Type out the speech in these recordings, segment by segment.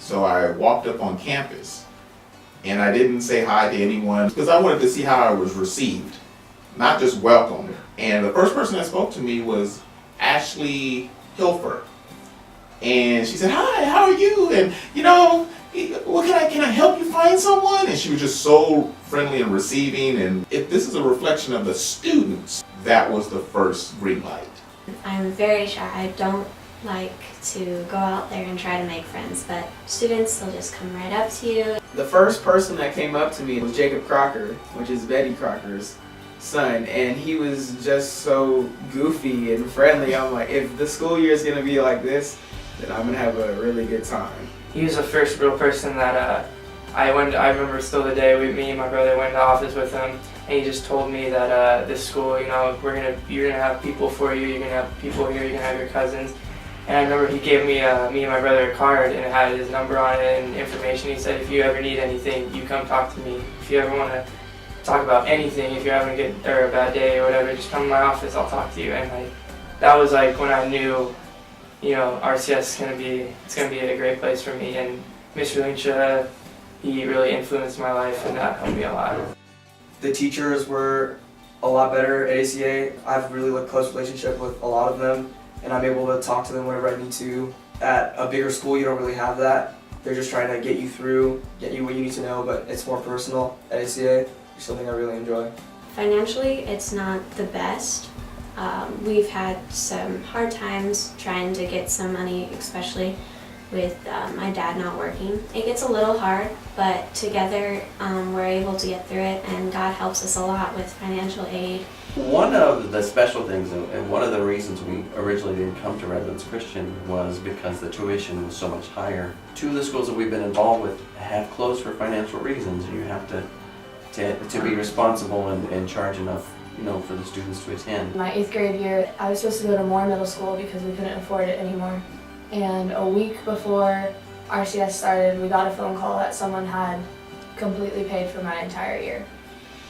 So I walked up on campus and I didn't say hi to anyone because I wanted to see how I was received, not just welcomed. And the first person that spoke to me was Ashley Hilfer. And she said, "Hi, how are you? And what can I help you find someone?" And she was just so friendly and receiving. And if this is a reflection of the students, that was the first green light. I'm very shy. I don't like to go out there and try to make friends, but students will just come right up to you. The first person that came up to me was Jacob Crocker, which is Betty Crocker's son, and he was just so goofy and friendly. I'm like, if the school year is going to be like this, then I'm going to have a really good time. He was the first real person that I remember still the day me and my brother went to the office with him, and he just told me that this school, you're gonna have people for you, you're gonna have people here, you're gonna have your cousins. And I remember he gave me and my brother a card, and it had his number on it and information. He said, if you ever need anything, you come talk to me. If you ever want to talk about anything, if you're having a bad day or whatever, just come to my office, I'll talk to you. And that was when I knew, RCS is gonna be a great place for me. And Mr. Lynch, he really influenced my life, and that helped me a lot. The teachers were a lot better at ACA. I have a really close relationship with a lot of them, and I'm able to talk to them whenever I need to. At a bigger school, you don't really have that. They're just trying to get you through, get you what you need to know, but it's more personal at ACA, which is something I really enjoy. Financially, it's not the best. We've had some hard times trying to get some money, especially with my dad not working. It gets a little hard, but together we're able to get through it, and God helps us a lot with financial aid. One of the special things, and one of the reasons we originally didn't come to Redlands Christian, was because the tuition was so much higher. Two of the schools that we've been involved with have closed for financial reasons, and you have to be responsible and charge enough for the students to attend. My 8th grade year, I was supposed to go to Moore Middle School because we couldn't afford it anymore. And a week before RCS started, we got a phone call that someone had completely paid for my entire year.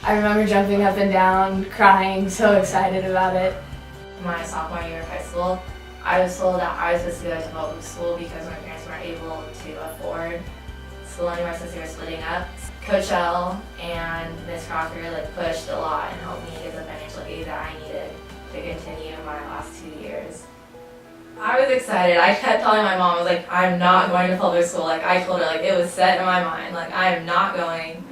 I remember jumping up and down, crying, so excited about it. My sophomore year of high school, I was told that I was supposed to go to public school because my parents weren't able to afford school anymore since they were splitting up. Coach L and Ms. Crocker pushed a lot and helped me get the financial aid that I needed to continue my last 2 years. I was excited. I kept telling my mom, I was like, I'm not going to public school. I told her, it was set in my mind, I am not going.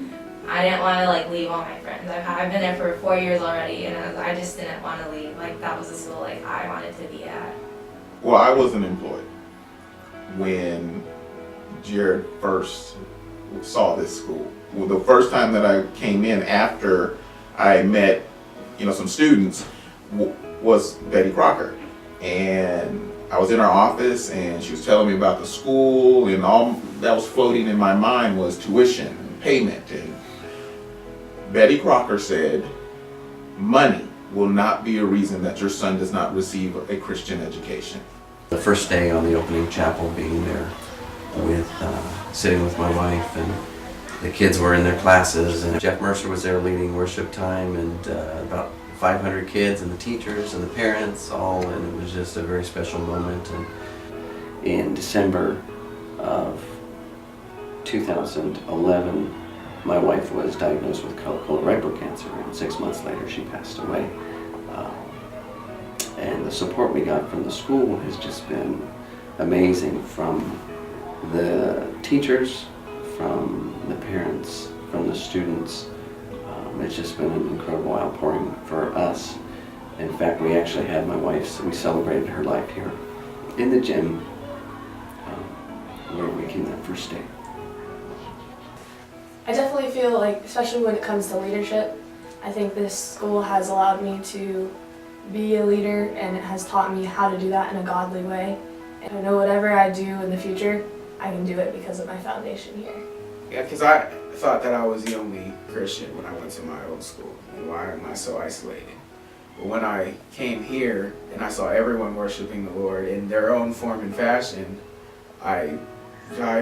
I didn't want to leave all my friends. I've been there for 4 years already, and I just didn't want to leave. That was the school I wanted to be at. Well, I wasn't employed when Jared first saw this school. Well, the first time that I came in after I met, some students, was Betty Crocker. And I was in her office, and she was telling me about the school, and all that was floating in my mind was tuition and payment. And Betty Crocker said, money will not be a reason that your son does not receive a Christian education. The first day on the opening chapel, being there with sitting with my wife, and the kids were in their classes, and Jeff Mercer was there leading worship time, and about 500 kids and the teachers and the parents all, and it was just a very special moment. And in December of 2011, my wife was diagnosed with colorectal cancer, and 6 months later she passed away. And the support we got from the school has just been amazing, from the teachers, from the parents, from the students. It's just been an incredible outpouring for us. In fact, we actually had we celebrated her life here in the gym where we came that first day. I definitely feel especially when it comes to leadership, I think this school has allowed me to be a leader, and it has taught me how to do that in a godly way. And I know whatever I do in the future, I can do it because of my foundation here. Yeah, because I thought that I was the only Christian when I went to my old school. And why am I so isolated? But when I came here and I saw everyone worshiping the Lord in their own form and fashion, I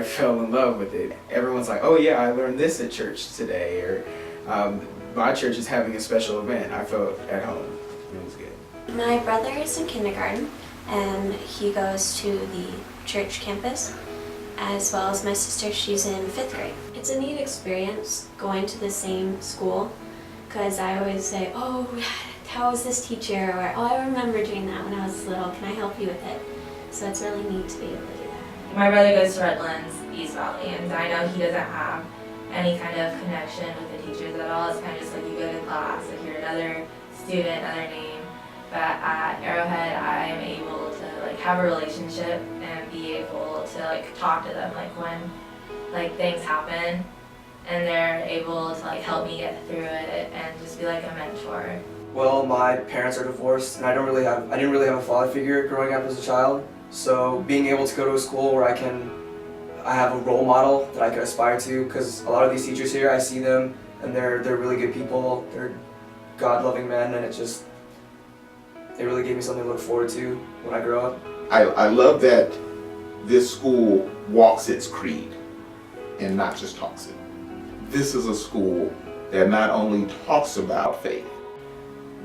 fell in love with it. Everyone's like, oh yeah, I learned this at church today, or my church is having a special event. I felt at home. It was good. My brother is in kindergarten, and he goes to the church campus. as well as my sister. She's in 5th grade. It's a neat experience going to the same school because I always say, oh, how was this teacher? Or, oh, I remember doing that when I was little. Can I help you with it? So it's really neat to be able to do that. My brother goes to Redlands, East Valley, and I know he doesn't have any kind of connection with the teachers at all. It's kind of just like you go to class, like you're another student, another name. But at Arrowhead, I am able to like have a relationship and be able to like talk to them like when like things happen, and they're able to like help me get through it and just be like a mentor. Well, my parents are divorced, and I didn't really have a father figure growing up as a child. So being able to go to a school where I have a role model that I can aspire to, because a lot of these teachers here, I see them, and they're really good people. They're God-loving men, and they really gave me something to look forward to when I grow up. I love that this school walks its creed and not just talks it. This is a school that not only talks about faith,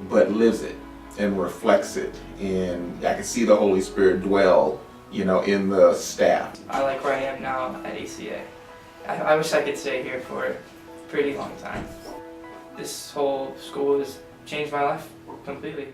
but lives it and reflects it. And I can see the Holy Spirit dwell, in the staff. I like where I am now at ACA. I wish I could stay here for a pretty long time. This whole school has changed my life completely.